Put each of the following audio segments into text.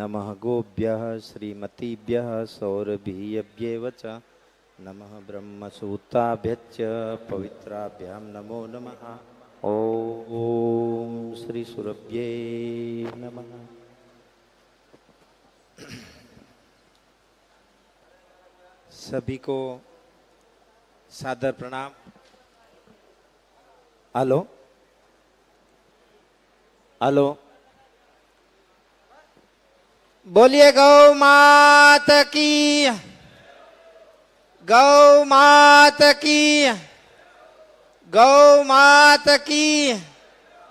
नमः गोभ्यः श्रीमतीभ्यः सौरभीयभ्येव च नमः ब्रह्मसूताभ्यश्च पवित्राभ्यां नमो नमः। ओम श्री सुरभ्ये नमः। सभी को सादर प्रणाम। हेलो हेलो, बोलिए गौ मात की, गौ मात की, गौ मात की।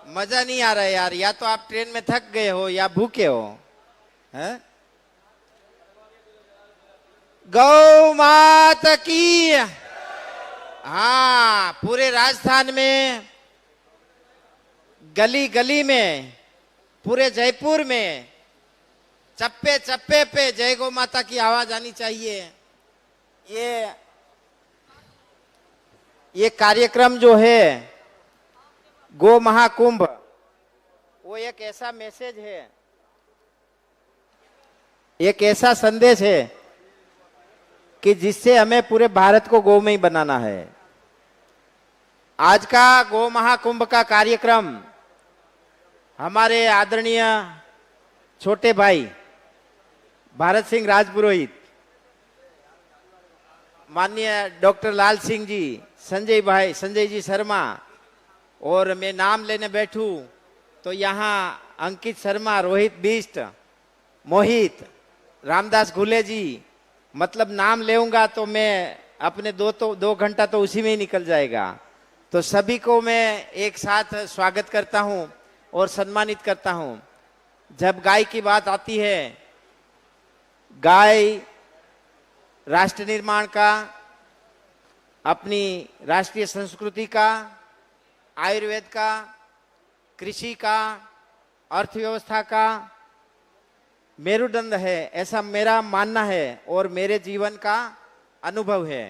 मजा नहीं आ रहा है यार, या तो आप ट्रेन में थक गए हो या भूखे हो, हैं? गौ मात की। हाँ, पूरे राजस्थान में गली गली में, पूरे जयपुर में चप्पे चप्पे पे जय गौ माता की आवाज आनी चाहिए। ये कार्यक्रम जो है गो महाकुंभ, वो एक ऐसा मैसेज है, एक ऐसा संदेश है कि जिससे हमें पूरे भारत को गौ में ही बनाना है। आज का गौ महाकुंभ का कार्यक्रम हमारे आदरणीय छोटे भाई भारत सिंह राजपुरोहित, माननीय डॉक्टर लाल सिंह जी, संजय जी शर्मा, और मैं नाम लेने बैठूं तो यहाँ अंकित शर्मा, रोहित बिष्ट, मोहित, रामदास घुले जी, मतलब नाम लेऊंगा तो मैं अपने दो घंटा तो उसी में ही निकल जाएगा। तो सभी को मैं एक साथ स्वागत करता हूं और सम्मानित करता हूं। जब गाय की बात आती है, गाय राष्ट्र निर्माण का, अपनी राष्ट्रीय संस्कृति का, आयुर्वेद का, कृषि का, अर्थव्यवस्था का मेरुदंड है, ऐसा मेरा मानना है और मेरे जीवन का अनुभव है।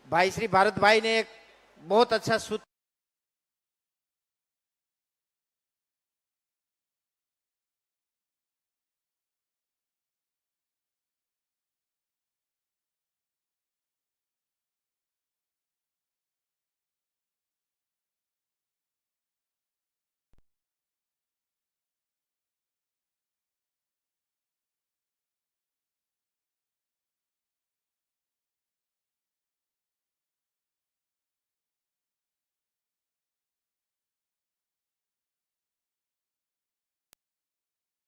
भाई श्री भारत भाई ने एक बहुत अच्छा सूत्र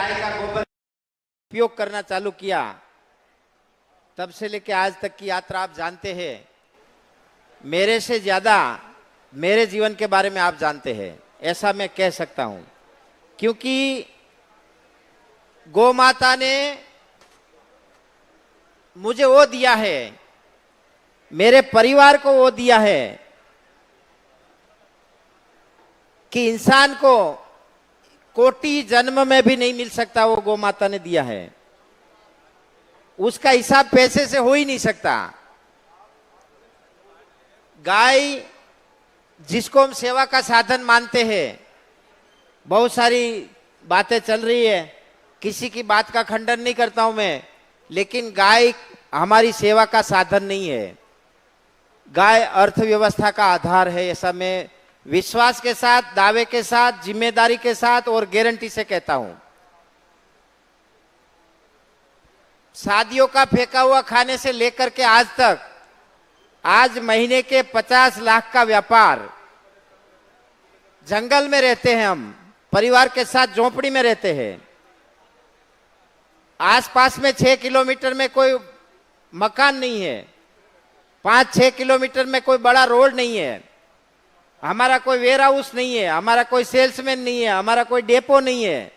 गाय का गोबर उपयोग करना चालू किया, तब से लेके आज तक की यात्रा आप जानते हैं। मेरे से ज्यादा मेरे जीवन के बारे में आप जानते हैं, ऐसा मैं कह सकता हूं, क्योंकि गौ माता ने मुझे वो दिया है, मेरे परिवार को वो दिया है कि इंसान को कोटि जन्म में भी नहीं मिल सकता, वो गौ माता ने दिया है। उसका हिसाब पैसे से हो ही नहीं सकता। गाय जिसको हम सेवा का साधन मानते हैं, बहुत सारी बातें चल रही है, किसी की बात का खंडन नहीं करता हूं मैं, लेकिन गाय हमारी सेवा का साधन नहीं है। गाय अर्थव्यवस्था का आधार है, ऐसा मैं विश्वास के साथ, दावे के साथ, जिम्मेदारी के साथ और गारंटी से कहता हूं। शादियों का फेंका हुआ खाने से लेकर के आज तक, आज महीने के 50 लाख का व्यापार, जंगल में रहते हैं हम, परिवार के साथ झोपड़ी में रहते हैं, आसपास में 6 किलोमीटर में कोई मकान नहीं है, 5-6 किलोमीटर में कोई बड़ा रोड नहीं है, हमारा कोई वेयर हाउस नहीं है, हमारा कोई सेल्समैन नहीं है, हमारा कोई डेपो नहीं है,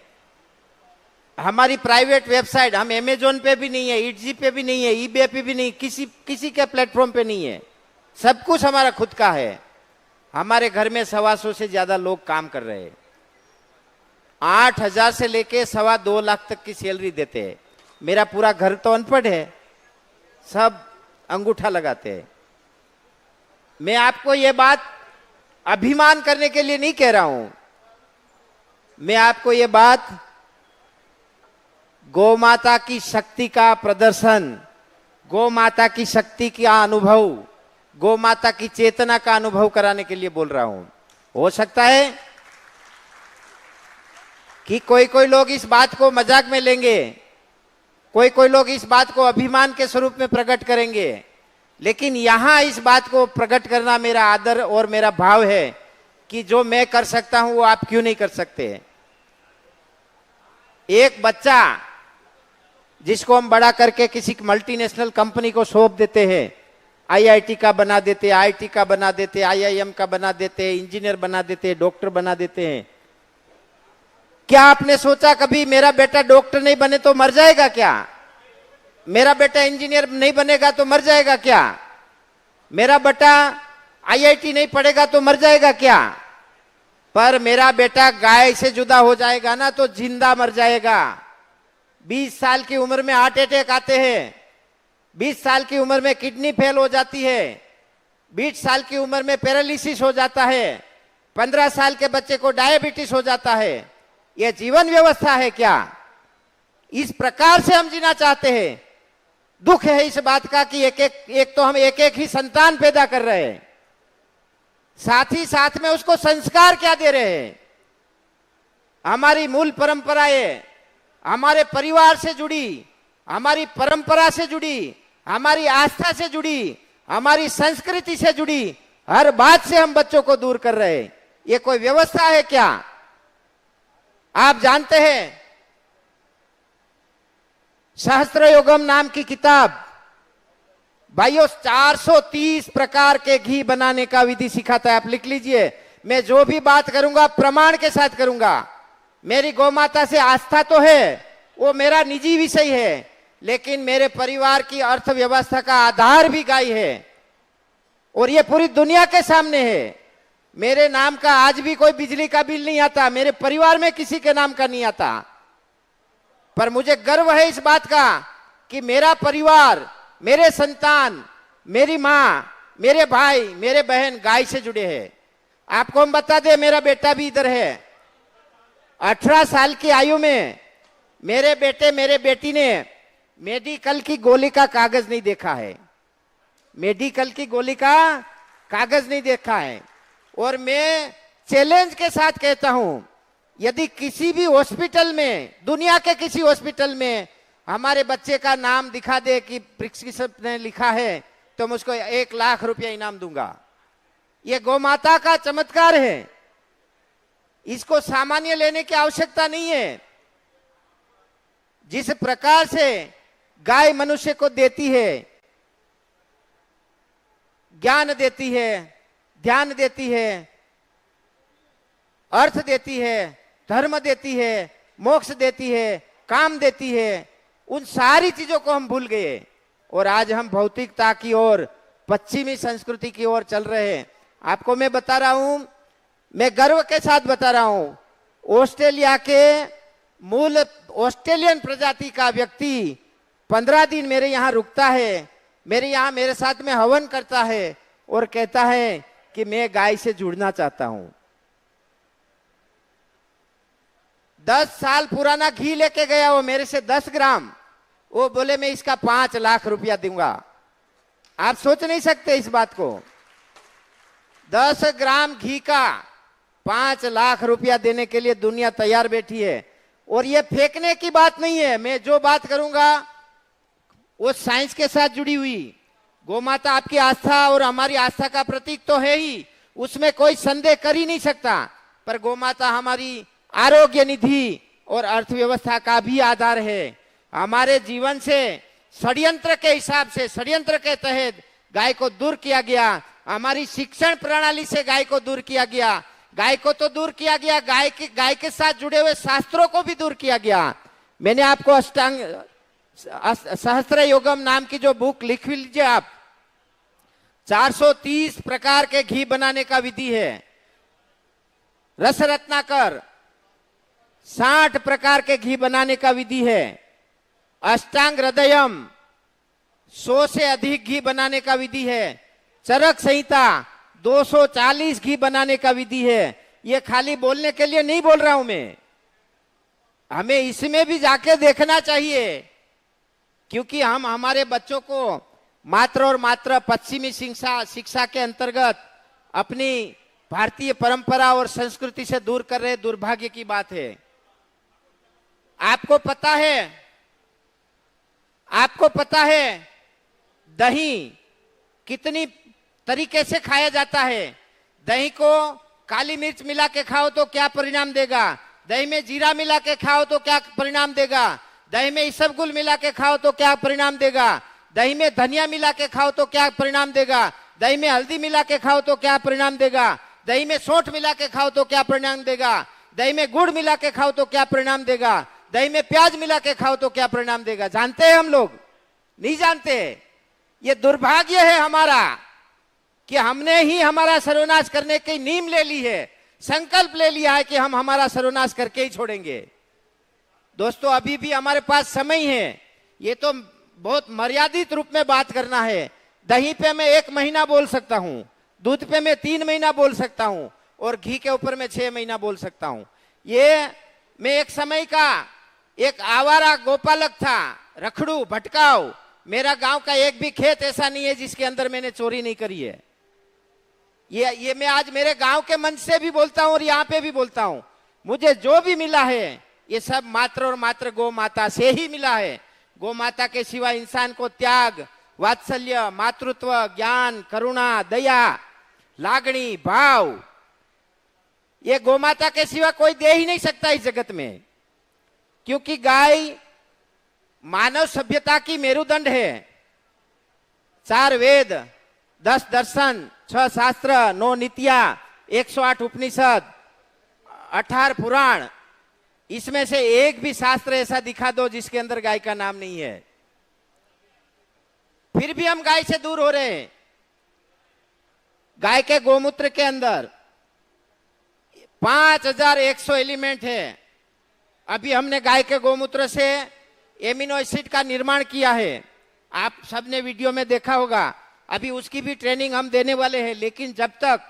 हमारी प्राइवेट वेबसाइट, हम अमेजोन पे भी नहीं है, ईटजी पे भी नहीं है, ईबे पे भी नहीं, किसी के प्लेटफॉर्म पे नहीं है, सब कुछ हमारा खुद का है। हमारे घर में 125 से ज्यादा लोग काम कर रहे हैं, 8,000 से लेके 2.25 लाख तक की सैलरी देते हैं। मेरा पूरा घर तो अनपढ़ है, सब अंगूठा लगाते हैं। मैं आपको ये बात अभिमान करने के लिए नहीं कह रहा हूं, मैं आपको ये बात गौ माता की शक्ति का प्रदर्शन, गौ माता की शक्ति का अनुभव, गौ माता की चेतना का अनुभव कराने के लिए बोल रहा हूं। हो सकता है कि कोई कोई लोग इस बात को मजाक में लेंगे, कोई कोई लोग इस बात को अभिमान के स्वरूप में प्रकट करेंगे, लेकिन यहां इस बात को प्रकट करना मेरा आदर और मेरा भाव है कि जो मैं कर सकता हूं वो आप क्यों नहीं कर सकते। एक बच्चा जिसको हम बड़ा करके किसी मल्टीनेशनल कंपनी को सौंप देते हैं, आईआईटी का बना देते, आईटी का बना देते, आईआईएम का बना देते, इंजीनियर बना देते, डॉक्टर बना देते हैं। क्या आपने सोचा कभी मेरा बेटा डॉक्टर नहीं बने तो मर जाएगा क्या? मेरा बेटा इंजीनियर नहीं बनेगा तो मर जाएगा क्या? मेरा बेटा आईआईटी नहीं पढ़ेगा तो मर जाएगा क्या? पर मेरा बेटा गाय से जुदा हो जाएगा ना तो जिंदा मर जाएगा। 20 साल की उम्र में हार्ट अटैक आते हैं, 20 साल की उम्र में किडनी फेल हो जाती है, 20 साल की उम्र में पैरालिसिस हो जाता है, 15 साल के बच्चे को डायबिटीज हो जाता है। यह जीवन व्यवस्था है क्या? इस प्रकार से हम जीना चाहते हैं। दुख है इस बात का कि एक तो हम एक एक ही संतान पैदा कर रहे हैं, साथ ही साथ में उसको संस्कार क्या दे रहे हैं। हमारी मूल परंपराएं हमारे परिवार से जुड़ी, हमारी परंपरा से जुड़ी, हमारी आस्था से जुड़ी, हमारी संस्कृति से जुड़ी हर बात से हम बच्चों को दूर कर रहे हैं। ये कोई व्यवस्था है क्या? आप जानते हैं सहस्त्र योगम नाम की किताब भाइयों 430 प्रकार के घी बनाने का विधि सिखाता है। आप लिख लीजिए, मैं जो भी बात करूंगा प्रमाण के साथ करूंगा। मेरी गौ माता से आस्था तो है, वो मेरा निजी विषय है, लेकिन मेरे परिवार की अर्थव्यवस्था का आधार भी गाय है और ये पूरी दुनिया के सामने है। मेरे नाम का आज भी कोई बिजली का बिल नहीं आता, मेरे परिवार में किसी के नाम का नहीं आता, पर मुझे गर्व है इस बात का कि मेरा परिवार, मेरे संतान, मेरी माँ, मेरे भाई, मेरे बहन गाय से जुड़े हैं। आपको हम बता दें, मेरा बेटा भी इधर है। 18 साल की आयु में मेरे बेटे मेरे बेटी ने मेडिकल की गोली का कागज नहीं देखा है, मेडिकल की गोली का कागज नहीं देखा है। और मैं चैलेंज के साथ कहता हूं, यदि किसी भी हॉस्पिटल में, दुनिया के किसी हॉस्पिटल में हमारे बच्चे का नाम दिखा दे कि प्रिस्क्रिप्शन ने लिखा है, तो मैं उसको 1 लाख रुपया इनाम दूंगा। यह गौ माता का चमत्कार है, इसको सामान्य लेने की आवश्यकता नहीं है। जिस प्रकार से गाय मनुष्य को देती है, ज्ञान देती है, ध्यान देती है, अर्थ देती है, धर्म देती है, मोक्ष देती है, काम देती है, उन सारी चीजों को हम भूल गए और आज हम भौतिकता की ओर, पश्चिमी संस्कृति की ओर चल रहे हैं। आपको मैं बता रहा हूं, मैं गर्व के साथ बता रहा हूं, ऑस्ट्रेलिया के मूल ऑस्ट्रेलियन प्रजाति का व्यक्ति 15 दिन मेरे यहां रुकता है, मेरे यहां मेरे साथ में हवन करता है और कहता है कि मैं गाय से जुड़ना चाहता हूं। 10 साल पुराना घी लेके गया वो मेरे से 10 ग्राम, वो बोले मैं इसका 5 लाख रुपया दूंगा। आप सोच नहीं सकते इस बात को। 10 ग्राम घी का 5 लाख रुपया देने के लिए दुनिया तैयार बैठी है। और ये फेंकने की बात नहीं है, मैं जो बात करूंगा वो साइंस के साथ जुड़ी हुई। गौ माता आपकी आस्था और हमारी आस्था का प्रतीक तो है ही, उसमें कोई संदेह कर ही नहीं सकता, पर गौ माता हमारी आरोग्य निधि और अर्थव्यवस्था का भी आधार है। हमारे जीवन से षड्यंत्र के हिसाब से, षड्यंत्र के तहत गाय को दूर किया गया। हमारी शिक्षण प्रणाली से गाय को दूर किया गया। गाय को तो दूर किया गया, गाय के साथ जुड़े हुए शास्त्रों को भी दूर किया गया। मैंने आपको अष्टांग सहस्त्र योगम नाम की जो बुक लिख लीजिए आप, 430 प्रकार के घी बनाने का विधि है। रस रत्नाकर 60 प्रकार के घी बनाने का विधि है। अष्टांग हृदयम 100 से अधिक घी बनाने का विधि है। चरक संहिता 240 घी बनाने का विधि है। ये खाली बोलने के लिए नहीं बोल रहा हूं मैं, हमें इसमें भी जाके देखना चाहिए, क्योंकि हम हमारे बच्चों को मात्र और मात्र पश्चिमी शिक्षा के अंतर्गत अपनी भारतीय परंपरा और संस्कृति से दूर कर रहे, दुर्भाग्य की बात है। आपको पता है दही कितनी तरीके से खाया जाता है। दही को काली मिर्च मिला के खाओ तो क्या परिणाम देगा, दही में जीरा मिला के खाओ तो क्या परिणाम देगा, दही में इसबगुल मिला के खाओ तो क्या परिणाम देगा, दही में धनिया मिला के खाओ तो क्या परिणाम देगा, दही में हल्दी मिला के खाओ तो क्या परिणाम देगा, दही में सौंठ मिला के खाओ तो क्या परिणाम देगा, दही में गुड़ मिला के खाओ तो क्या परिणाम देगा, दही में प्याज मिला के खाओ तो क्या परिणाम देगा। जानते हैं हम लोग? नहीं जानते। ये दुर्भाग्य है हमारा कि हमने ही हमारा सर्वनाश करने की नीम ले ली है, संकल्प ले लिया है कि हम हमारा सर्वनाश करके ही छोड़ेंगे। दोस्तों, अभी भी हमारे पास समय है। ये तो बहुत मर्यादित रूप में बात करना है। दही पे मैं 1 महीना बोल सकता हूं, दूध पे मैं 3 महीना बोल सकता हूं, और घी के ऊपर मैं 6 महीना बोल सकता हूं। ये मैं एक समय का एक आवारा गोपालक था, रखड़ू भटकाऊ। मेरा गांव का एक भी खेत ऐसा नहीं है जिसके अंदर मैंने चोरी नहीं करी है। ये मैं आज मेरे गांव के मंच से भी बोलता हूं और यहाँ पे भी बोलता हूं। मुझे जो भी मिला है ये सब मात्र और मात्र गौ माता से ही मिला है। गौ माता के सिवा इंसान को त्याग, वात्सल्य, मातृत्व, ज्ञान, करुणा, दया, लागणी, भाव, ये गौ माता के सिवा कोई दे ही नहीं सकता इस जगत में। क्योंकि गाय मानव सभ्यता की मेरुदंड है। 4 वेद, 10 दर्शन, 6 शास्त्र, 9 नीतियां, 108 उपनिषद, 18 पुराण, इसमें से एक भी शास्त्र ऐसा दिखा दो जिसके अंदर गाय का नाम नहीं है। फिर भी हम गाय से दूर हो रहे हैं। गाय के गोमूत्र के अंदर 5100 एलिमेंट है। अभी हमने गाय के गोमूत्र से एमिनो एसिड का निर्माण किया है, आप सबने वीडियो में देखा होगा। अभी उसकी भी ट्रेनिंग हम देने वाले हैं, लेकिन जब तक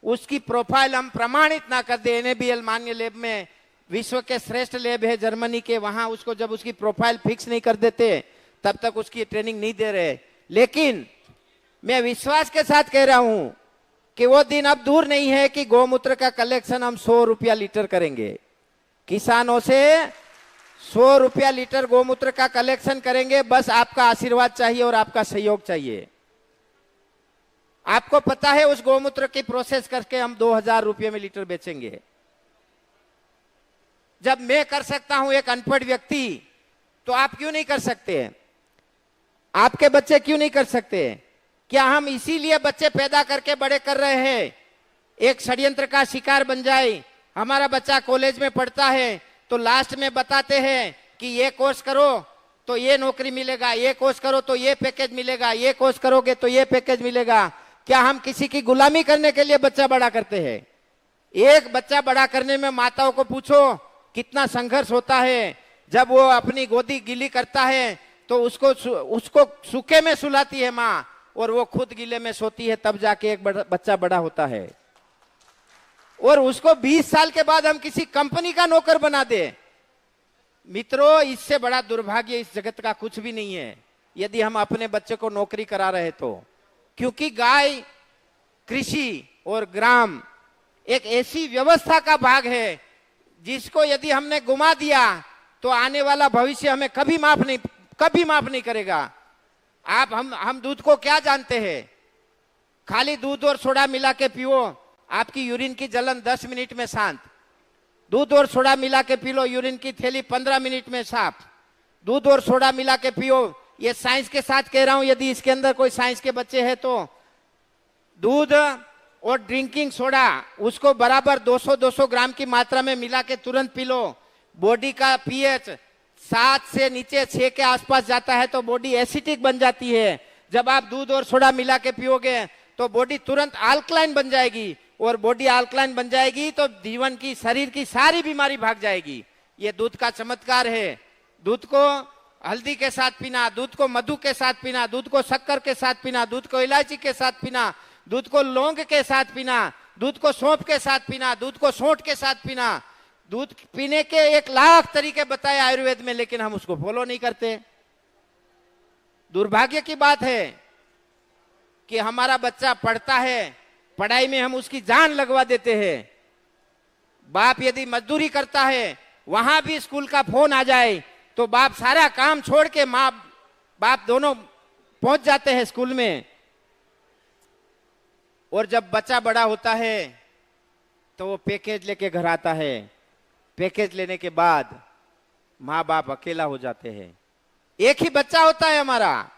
उसकी प्रोफाइल हम प्रमाणित ना कर दे, NABL मान्य लैब में, विश्व के श्रेष्ठ लैब है जर्मनी के, वहां उसको जब उसकी प्रोफाइल फिक्स नहीं कर देते तब तक उसकी ट्रेनिंग नहीं दे रहे। लेकिन मैं विश्वास के साथ कह रहा हूं कि वो दिन अब दूर नहीं है कि गौमूत्र का कलेक्शन हम 100 रुपया लीटर करेंगे। किसानों से 100 रुपया लीटर गौमूत्र का कलेक्शन करेंगे। बस आपका आशीर्वाद चाहिए और आपका सहयोग चाहिए। आपको पता है उस गौमूत्र की प्रोसेस करके हम 2000 रुपये में लीटर बेचेंगे। जब मैं कर सकता हूं एक अनपढ़ व्यक्ति, तो आप क्यों नहीं कर सकते? आपके बच्चे क्यों नहीं कर सकते? क्या हम इसीलिए बच्चे पैदा करके बड़े कर रहे हैं एक षड्यंत्र का शिकार बन जाए? हमारा बच्चा कॉलेज में पढ़ता है तो लास्ट में बताते हैं कि ये कोर्स करो तो ये नौकरी मिलेगा, ये कोर्स करो तो ये पैकेज मिलेगा, ये कोर्स करोगे तो ये पैकेज मिलेगा। क्या हम किसी की गुलामी करने के लिए बच्चा बड़ा करते हैं? एक बच्चा बड़ा करने में माताओं को पूछो कितना संघर्ष होता है। जब वो अपनी गोदी गीली करता है तो उसको सूखे में सुलाती है माँ, और वो खुद गीले में सोती है, तब जाके एक बच्चा बड़ा होता है। और उसको 20 साल के बाद हम किसी कंपनी का नौकर बना दे। मित्रों, इससे बड़ा दुर्भाग्य इस जगत का कुछ भी नहीं है यदि हम अपने बच्चे को नौकरी करा रहे तो। क्योंकि गाय, कृषि और ग्राम एक ऐसी व्यवस्था का भाग है जिसको यदि हमने गुमा दिया तो आने वाला भविष्य हमें कभी माफ नहीं करेगा। हम दूध को क्या जानते हैं? खाली दूध और सोडा मिला के पियो, आपकी यूरिन की जलन 10 मिनट में शांत। दूध और सोडा मिला के पी लो, यूरिन की थैली 15 मिनट में साफ। दूध और सोडा मिला के पियो, ये साइंस के साथ कह रहा हूं। यदि इसके अंदर कोई साइंस के बच्चे हैं तो दूध और ड्रिंकिंग सोडा उसको बराबर 200-200 ग्राम की मात्रा में मिला के तुरंत पी लो। बॉडी का पीएच 7 से नीचे 6 के आसपास जाता है तो बॉडी एसिडिक बन जाती है। जब आप दूध और सोडा मिला के पियोगे तो बॉडी तुरंत अल्कलाइन बन जाएगी, और बॉडी अल्कलाइन बन जाएगी तो जीवन की, शरीर की सारी बीमारी भाग जाएगी। ये दूध का चमत्कार है। दूध को हल्दी के साथ पीना, दूध को मधु के साथ पीना, दूध को शक्कर के साथ पीना, दूध को इलायची के साथ पीना, दूध को लौंग के साथ पीना, दूध को सौंफ के साथ पीना, दूध को सोंठ के साथ पीना, दूध पीने के 1,00,000 तरीके बताए आयुर्वेद में, लेकिन हम उसको फॉलो नहीं करते। दुर्भाग्य की बात है कि हमारा बच्चा पढ़ता है, पढ़ाई में हम उसकी जान लगवा देते हैं। बाप यदि मजदूरी करता है, वहां भी स्कूल का फोन आ जाए तो बाप सारा काम छोड़ के माँ बाप दोनों पहुंच जाते हैं स्कूल में। और जब बच्चा बड़ा होता है तो वो पैकेज लेके घर आता है। पैकेज लेने के बाद माँ बाप अकेला हो जाते हैं। एक ही बच्चा होता है हमारा,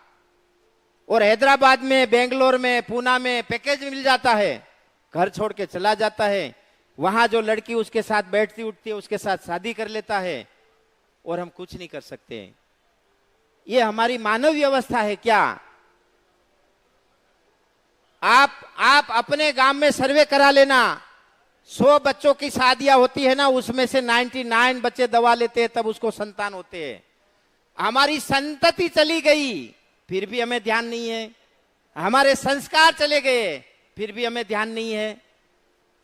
और हैदराबाद में, बेंगलोर में, पूना में पैकेज मिल जाता है, घर छोड़ के चला जाता है। वहां जो लड़की उसके साथ बैठती उठती है उसके साथ शादी कर लेता है, और हम कुछ नहीं कर सकते। ये हमारी मानव व्यवस्था है क्या? आप अपने गांव में सर्वे करा लेना। 100 बच्चों की शादियां होती है ना, उसमें से 99 बच्चे दवा लेते हैं, तब उसको संतान होते हैं। हमारी संतति चली गई, फिर भी हमें ध्यान नहीं है। हमारे संस्कार चले गए, फिर भी हमें ध्यान नहीं है।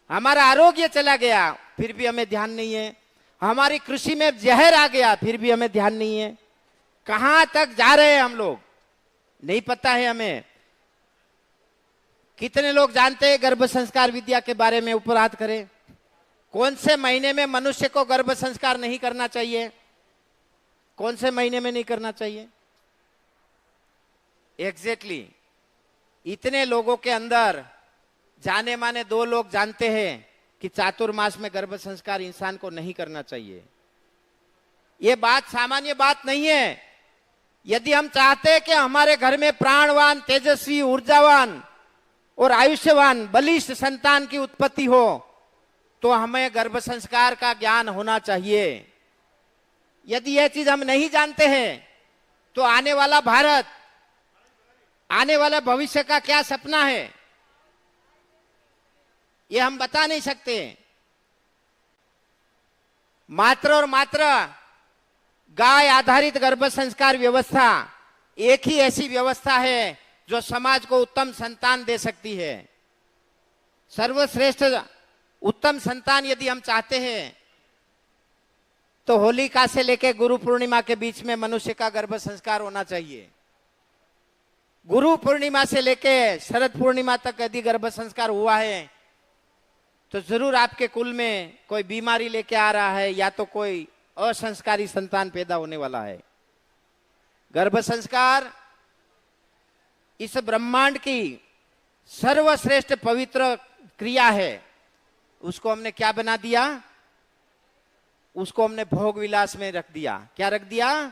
हमारा आरोग्य चला गया, फिर भी हमें ध्यान नहीं है। हमारी कृषि में जहर आ गया, फिर भी हमें ध्यान नहीं है। कहां तक जा रहे हैं हम लोग, नहीं पता है हमें। कितने लोग जानते हैं गर्भ संस्कार विद्या के बारे में? ऊपर हाथ करें। कौन से महीने में मनुष्य को गर्भ संस्कार नहीं करना चाहिए? कौन से महीने में नहीं करना चाहिए? एग्जैक्टली इतने लोगों के अंदर जाने माने 2 लोग जानते हैं कि चातुर्मास में गर्भ संस्कार इंसान को नहीं करना चाहिए। यह बात सामान्य बात नहीं है। यदि हम चाहते हैं कि हमारे घर में प्राणवान, तेजस्वी, ऊर्जावान और आयुष्यवान बलिष्ठ संतान की उत्पत्ति हो, तो हमें गर्भ संस्कार का ज्ञान होना चाहिए। यदि यह चीज हम नहीं जानते हैं तो आने वाला भारत, आने वाला भविष्य का क्या सपना है, यह हम बता नहीं सकते। मात्र और मात्र गाय आधारित गर्भ संस्कार व्यवस्था एक ही ऐसी व्यवस्था है जो समाज को उत्तम संतान दे सकती है। सर्वश्रेष्ठ उत्तम संतान यदि हम चाहते हैं तो होलिका से लेकर गुरु पूर्णिमा के बीच में मनुष्य का गर्भ संस्कार होना चाहिए। गुरु पूर्णिमा से लेकर शरद पूर्णिमा तक यदि गर्भ संस्कार हुआ है तो जरूर आपके कुल में कोई बीमारी लेके आ रहा है, या तो कोई असंस्कारी संतान पैदा होने वाला है। गर्भ संस्कार इस ब्रह्मांड की सर्वश्रेष्ठ पवित्र क्रिया है। उसको हमने क्या बना दिया? उसको हमने भोग विलास में रख दिया। क्या रख दिया?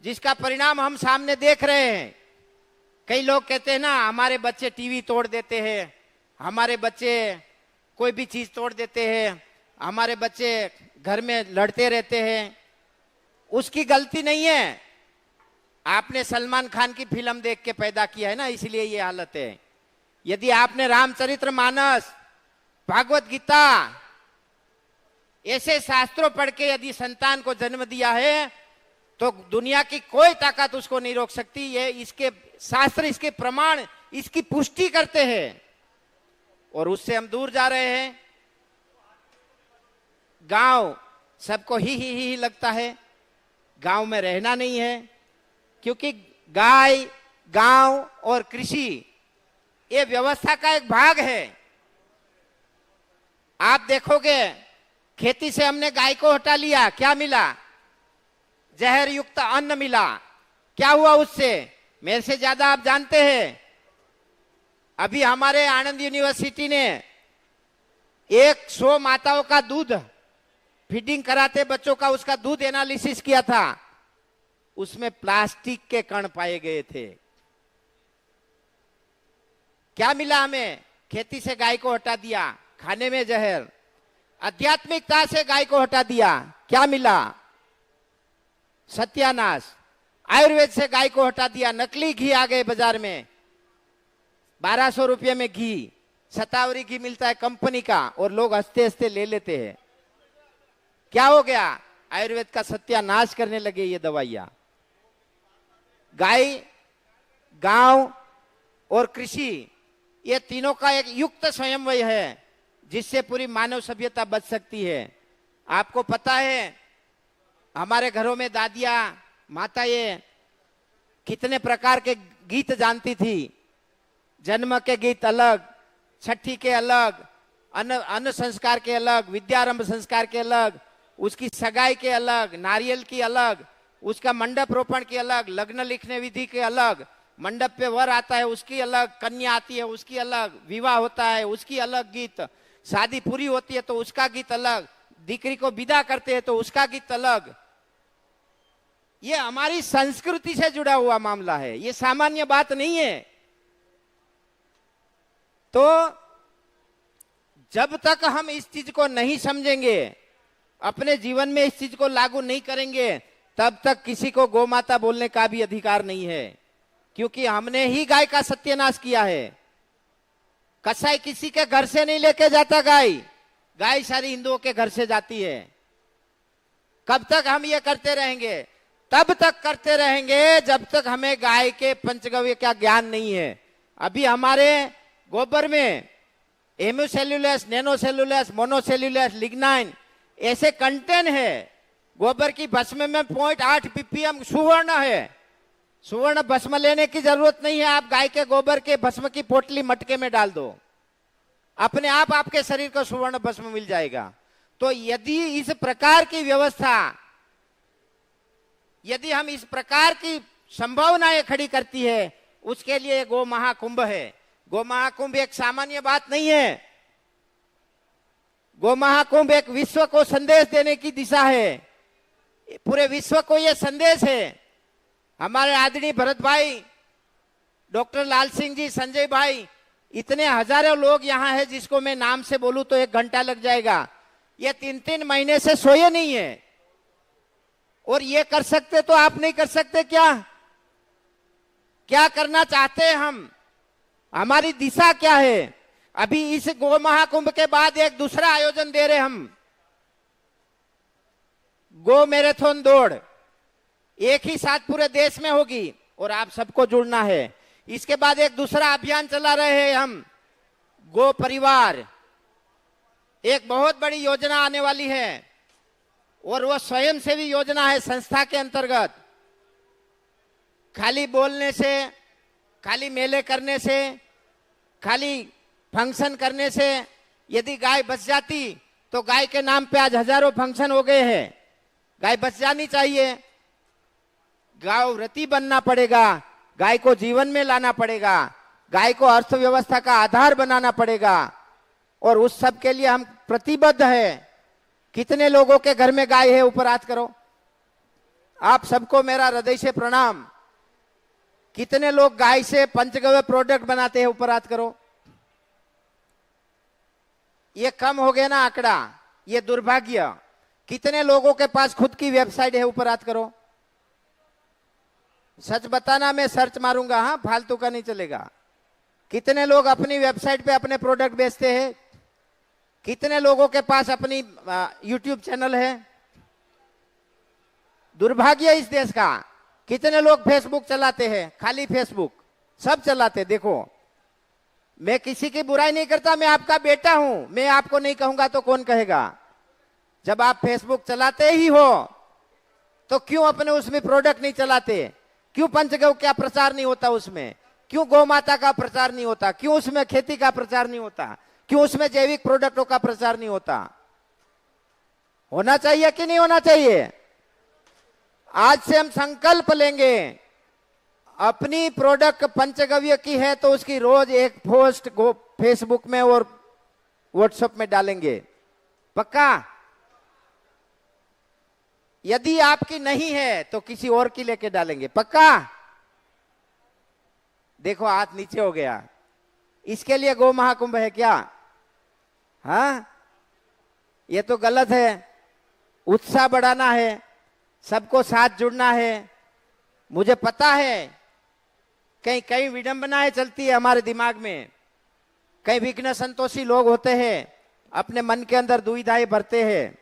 जिसका परिणाम हम सामने देख रहे हैं। कई लोग कहते हैं ना, हमारे बच्चे टीवी तोड़ देते हैं, हमारे बच्चे कोई भी चीज तोड़ देते हैं, हमारे बच्चे घर में लड़ते रहते हैं। उसकी गलती नहीं है। आपने सलमान खान की फिल्म देख के पैदा किया है ना, इसलिए ये हालत है। यदि आपने रामचरितमानस, भागवत गीता ऐसे शास्त्रों पढ़ के यदि संतान को जन्म दिया है तो दुनिया की कोई ताकत उसको नहीं रोक सकती। ये इसके शास्त्र, इसके प्रमाण, इसकी पुष्टि करते हैं, और उससे हम दूर जा रहे हैं। गांव सबको ही लगता है, गांव में रहना नहीं है, क्योंकि गाय, गांव और कृषि ये व्यवस्था का एक भाग है। आप देखोगे खेती से हमने गाय को हटा लिया, क्या मिला? जहर युक्त अन्न मिला। क्या हुआ उससे? मेरे से ज्यादा आप जानते हैं। अभी हमारे आनंद यूनिवर्सिटी ने 100 माताओं का दूध फीडिंग कराते बच्चों का, उसका दूध एनालिसिस किया था। उसमें प्लास्टिक के कण पाए गए थे। क्या मिला हमें? खेती से गाय को हटा दिया, खाने में जहर। आध्यात्मिकता से गाय को हटा दिया, क्या मिला? सत्यानाश। आयुर्वेद से गाय को हटा दिया, नकली घी आ गए बाजार में। 1200 रुपये में घी, शतावरी घी मिलता है कंपनी का, और लोग हंसते हंसते ले लेते हैं। क्या हो गया? आयुर्वेद का सत्यानाश करने लगे ये दवाइयां। गाय, गांव और कृषि, ये तीनों का एक युक्त स्वयंवर है जिससे पूरी मानव सभ्यता बच सकती है। आपको पता है हमारे घरों में दादियां माताएं कितने प्रकार के गीत जानती थी। जन्म के गीत अलग, छठी के अलग, अन्न संस्कार के अलग, विद्यारंभ संस्कार के अलग, उसकी सगाई के अलग, नारियल की अलग, उसका मंडप रोपण की अलग, लग्न लिखने विधि के अलग, मंडप पे वर आता है उसकी अलग, कन्या आती है उसकी अलग, विवाह होता है उसकी अलग गीत, शादी पूरी होती है तो उसका गीत अलग, दीकरी को विदा करते हैं तो उसका गीत अलग। ये हमारी संस्कृति से जुड़ा हुआ मामला है, ये सामान्य बात नहीं है। तो जब तक हम इस चीज को नहीं समझेंगे, अपने जीवन में इस चीज को लागू नहीं करेंगे, तब तक किसी को गौ माता बोलने का भी अधिकार नहीं है, क्योंकि हमने ही गाय का सत्यानाश किया है। कसाई किसी के घर से नहीं लेके जाता गाय, गाय सारी हिंदुओं के घर से जाती है। कब तक हम ये करते रहेंगे? तब तक करते रहेंगे जब तक हमें गाय के पंचगव्य का ज्ञान नहीं है। अभी हमारे गोबर में हेमोसेल्यूलस, नैनोसेल्यूलस, मोनोसेल्यूलस, लिग्नाइन ऐसे कंटेंट है। गोबर की भस्म में 0.8 ppm सुवर्ण है। सुवर्ण भस्म लेने की जरूरत नहीं है, आप गाय के गोबर के भस्म की पोटली मटके में डाल दो, अपने आप आपके शरीर को सुवर्ण भस्म मिल जाएगा। तो यदि इस प्रकार की व्यवस्था, यदि हम इस प्रकार की संभावनाएं खड़ी करती है, उसके लिए गो महाकुंभ है। गो महाकुंभ एक सामान्य बात नहीं है। गो महाकुंभ एक विश्व को संदेश देने की दिशा है। पूरे विश्व को यह संदेश है। हमारे आदरणीय भरत भाई, डॉक्टर लाल सिंह जी, संजय भाई, इतने हजारों लोग यहाँ हैं जिसको मैं नाम से बोलूं तो 1 घंटा लग जाएगा। ये 3-3 महीने से सोए नहीं है, और ये कर सकते तो आप नहीं कर सकते क्या? क्या करना चाहते हैं हम? हमारी दिशा क्या है? अभी इस गो महाकुंभ के बाद एक दूसरा आयोजन दे रहे हम, गो मैराथन दौड़, एक ही साथ पूरे देश में होगी और आप सबको जुड़ना है। इसके बाद एक दूसरा अभियान चला रहे हैं हम, गो परिवार। एक बहुत बड़ी योजना आने वाली है और वह स्वयंसेवी योजना है संस्था के अंतर्गत। खाली बोलने से, खाली मेले करने से, खाली फंक्शन करने से यदि गाय बच जाती तो गाय के नाम पे आज हजारों फंक्शन हो गए हैं। गाय बच जानी चाहिए। गाय व्रती बनना पड़ेगा, गाय को जीवन में लाना पड़ेगा, गाय को अर्थव्यवस्था का आधार बनाना पड़ेगा, और उस सब के लिए हम प्रतिबद्ध है। कितने लोगों के घर में गाय है? ऊपर हाथ करो। आप सबको मेरा हृदय से प्रणाम। कितने लोग गाय से पंचगव्य प्रोडक्ट बनाते हैं? ऊपर हाथ करो। ये कम हो गया ना आंकड़ा, ये दुर्भाग्य। कितने लोगों के पास खुद की वेबसाइट है? ऊपर हाथ करो। सच बताना, मैं सर्च मारूंगा, हाँ, फालतू का नहीं चलेगा। कितने लोग अपनी वेबसाइट पे अपने प्रोडक्ट बेचते हैं? कितने लोगों के पास अपनी यूट्यूब चैनल है? दुर्भाग्य इस देश का। कितने लोग फेसबुक चलाते हैं? खाली फेसबुक, सब चलाते। देखो, मैं किसी की बुराई नहीं करता, मैं आपका बेटा हूं, मैं आपको नहीं कहूंगा तो कौन कहेगा? जब आप फेसबुक चलाते ही हो तो क्यों अपने उसमें प्रोडक्ट नहीं चलाते? क्यों पंचगव्य का प्रचार नहीं होता उसमें? क्यों गौ माता का प्रचार नहीं होता? क्यों उसमें खेती का प्रचार नहीं होता? क्यों उसमें जैविक प्रोडक्टों का प्रचार नहीं होता? होना चाहिए कि नहीं होना चाहिए? आज से हम संकल्प लेंगे, अपनी प्रोडक्ट पंचगव्य की है तो उसकी रोज एक पोस्ट फेसबुक में और व्हाट्सएप में डालेंगे। पक्का? यदि आपकी नहीं है तो किसी और की लेके डालेंगे। पक्का? देखो, हाथ नीचे हो गया। इसके लिए गौ महाकुंभ है क्या? हाँ, ये तो गलत है। उत्साह बढ़ाना है, सबको साथ जुड़ना है। मुझे पता है कहीं कहीं विडंबनाएं चलती है हमारे दिमाग में, कई विघ्न संतोषी लोग होते हैं, अपने मन के अंदर दुविधाएं भरते हैं।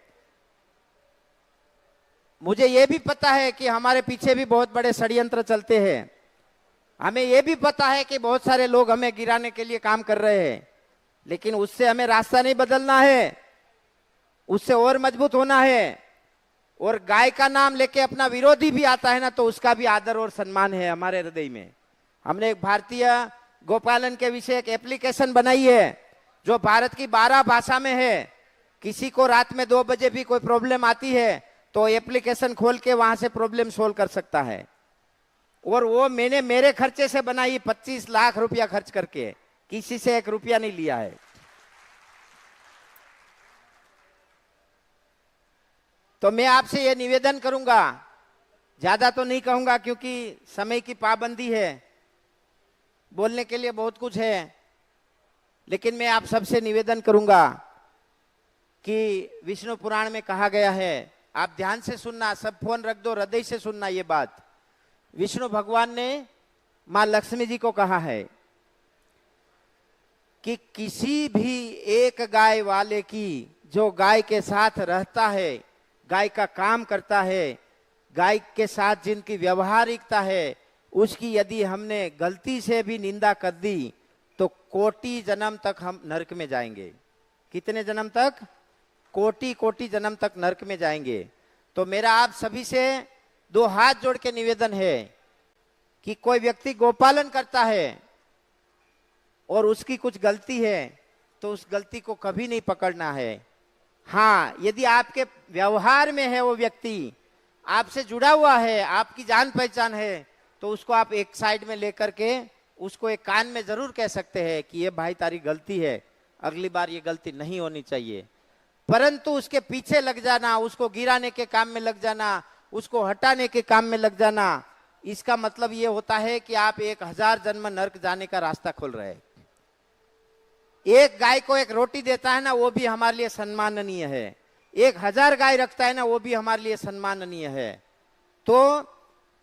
मुझे यह भी पता है कि हमारे पीछे भी बहुत बड़े षड्यंत्र चलते हैं। हमें यह भी पता है कि बहुत सारे लोग हमें गिराने के लिए काम कर रहे हैं, लेकिन उससे हमें रास्ता नहीं बदलना है। उससे और मजबूत होना है। और गाय का नाम लेके अपना विरोधी भी आता है ना, तो उसका भी आदर और सम्मान है हमारे हृदय में। हमने एक भारतीय गोपालन के विषय एक एप्लीकेशन बनाई है जो भारत की 12 भाषा में है। किसी को रात में 2 बजे भी कोई प्रॉब्लम आती है तो एप्लीकेशन खोल के वहां से प्रॉब्लम सोल्व कर सकता है। और वो मैंने मेरे खर्चे से बनाई, 25 लाख रुपया खर्च करके, किसी से 1 रुपया नहीं लिया है। तो मैं आपसे ये निवेदन करूंगा, ज्यादा तो नहीं कहूंगा क्योंकि समय की पाबंदी है, बोलने के लिए बहुत कुछ है, लेकिन मैं आप सबसे निवेदन करूंगा कि विष्णु पुराण में कहा गया है, आप ध्यान से सुनना, सब फोन रख दो, हृदय से सुनना ये बात। विष्णु भगवान ने मां लक्ष्मी जी को कहा है कि किसी भी एक गाय वाले की, जो गाय के साथ रहता है, गाय का काम करता है, गाय के साथ जिनकी व्यवहारिकता है, उसकी यदि हमने गलती से भी निंदा कर दी तो कोटि जन्म तक हम नरक में जाएंगे। कितने जन्म तक? कोटि कोटि जन्म तक नरक में जाएंगे। तो मेरा आप सभी से 2 हाथ जोड़ के निवेदन है कि कोई व्यक्ति गोपालन करता है और उसकी कुछ गलती है तो उस गलती को कभी नहीं पकड़ना है। हाँ, यदि आपके व्यवहार में है वो व्यक्ति, आपसे जुड़ा हुआ है, आपकी जान पहचान है, तो उसको आप एक साइड में लेकर के उसको एक कान में जरूर कह सकते हैं कि ये भाई तारी गलती है, अगली बार ये गलती नहीं होनी चाहिए। परंतु उसके पीछे लग जाना, उसको गिराने के काम में लग जाना, उसको हटाने के काम में लग जाना, इसका मतलब ये होता है कि आप 1000 जन्म नरक जाने का रास्ता खोल रहे हैं। एक गाय को एक रोटी देता है ना, वो भी हमारे लिए सम्माननीय है। 1000 गाय रखता है ना, वो भी हमारे लिए सम्माननीय है। तो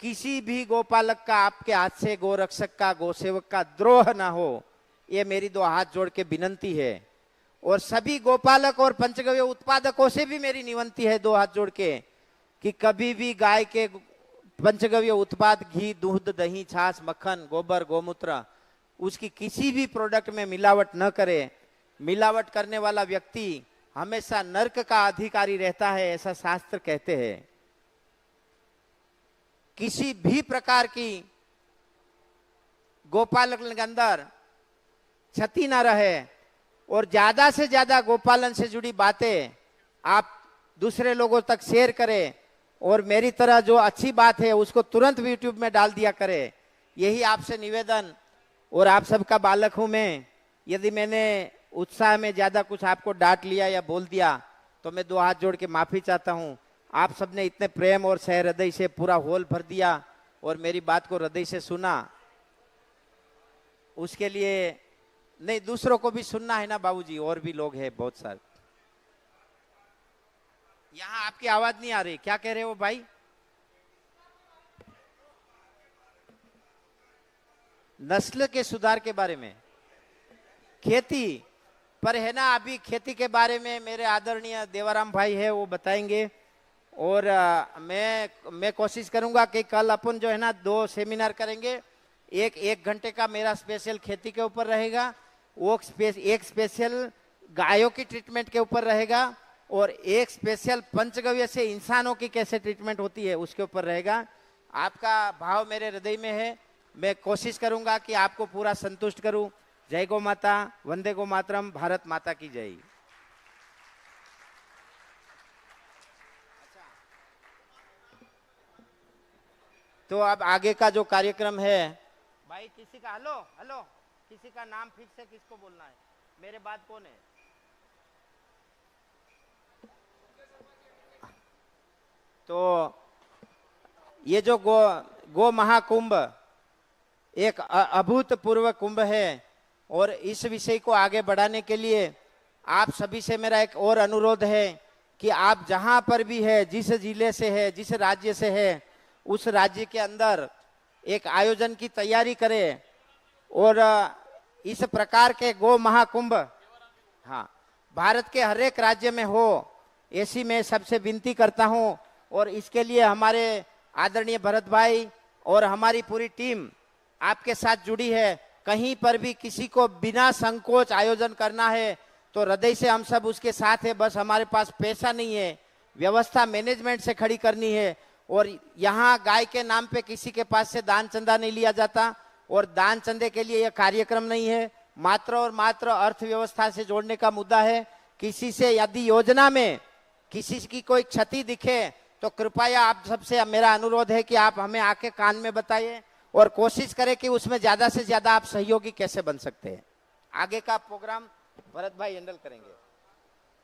किसी भी गोपालक का, आपके हाथ से गोरक्षक का, गोसेवक का द्रोह ना हो, ये मेरी 2 हाथ जोड़ के विनंती है। और सभी गोपालक और पंचगव्य उत्पादकों से भी मेरी निवंती है 2 हाथ जोड़ के कि कभी भी गाय के पंचगव्य उत्पाद, घी, दूध, दही, छाछ, मक्खन, गोबर, गोमूत्र, उसकी किसी भी प्रोडक्ट में मिलावट न करे। मिलावट करने वाला व्यक्ति हमेशा नरक का अधिकारी रहता है, ऐसा शास्त्र कहते हैं। किसी भी प्रकार की गोपालन के अंदर क्षति ना रहे और ज्यादा से ज्यादा गोपालन से जुड़ी बातें आप दूसरे लोगों तक शेयर करें और मेरी तरह जो अच्छी बात है उसको तुरंत यूट्यूब में डाल दिया करें। यही आपसे निवेदन। और आप सबका बालक हूं मैं, यदि मैंने उत्साह में ज्यादा कुछ आपको डांट लिया या बोल दिया तो मैं 2 हाथ जोड़ के माफी चाहता हूं। आप सबने इतने प्रेम और सह हृदय से पूरा होल भर दिया और मेरी बात को हृदय से सुना, उसके लिए नहीं, दूसरों को भी सुनना है ना बाबूजी, और भी लोग हैं बहुत सारे। यहाँ आपकी आवाज नहीं आ रही, क्या कह रहे हो भाई? नस्ल के सुधार के बारे में, खेती पर है ना, अभी खेती के बारे में मेरे आदरणीय देवाराम भाई है, वो बताएंगे। और मैं कोशिश करूंगा कि कल अपन जो है ना 2 सेमिनार करेंगे। एक घंटे का मेरा स्पेशल खेती के ऊपर रहेगा, वो एक स्पेशल गायों की ट्रीटमेंट के ऊपर रहेगा और एक स्पेशल पंचगव्य से इंसानों की कैसे ट्रीटमेंट होती है उसके ऊपर रहेगा। आपका भाव मेरे हृदय में है, मैं कोशिश करूंगा कि आपको पूरा संतुष्ट करूं। जय गौ माता, वंदे गो मातरम, भारत माता की जय। तो अब आगे का जो कार्यक्रम है, भाई किसी का हेलो हेलो, किसी का नाम फिक्स है, किसको बोलना है? मेरे बाद कौन है? तो ये जो गो महाकुंभ एक अभूतपूर्व कुंभ है और इस विषय को आगे बढ़ाने के लिए आप सभी से मेरा एक और अनुरोध है कि आप जहां पर भी है, जिस जिले से है, जिस राज्य से है, उस राज्य के अंदर एक आयोजन की तैयारी करें और इस प्रकार के गो महाकुंभ, हाँ, भारत के हर एक राज्य में हो, ऐसी मैं सबसे विनती करता हूं। और इसके लिए हमारे आदरणीय भरत भाई और हमारी पूरी टीम आपके साथ जुड़ी है। कहीं पर भी किसी को बिना संकोच आयोजन करना है तो तो हृदय से हम सब उसके साथ है। बस हमारे पास पैसा नहीं है, व्यवस्था मैनेजमेंट से खड़ी करनी है। और यहाँ गाय के नाम पे किसी के पास से दान चंदा नहीं लिया जाता और दान चंदे के लिए यह कार्यक्रम नहीं है। मात्र और मात्र अर्थव्यवस्था से जोड़ने का मुद्दा है। किसी से यदि योजना में किसी की कोई क्षति दिखे तो कृपया आप सबसे मेरा अनुरोध है कि आप हमें आके कान में बताइए और कोशिश करें कि उसमें ज्यादा से ज्यादा आप सहयोगी कैसे बन सकते हैं। आगे का प्रोग्राम भरत भाई हैंडल करेंगे।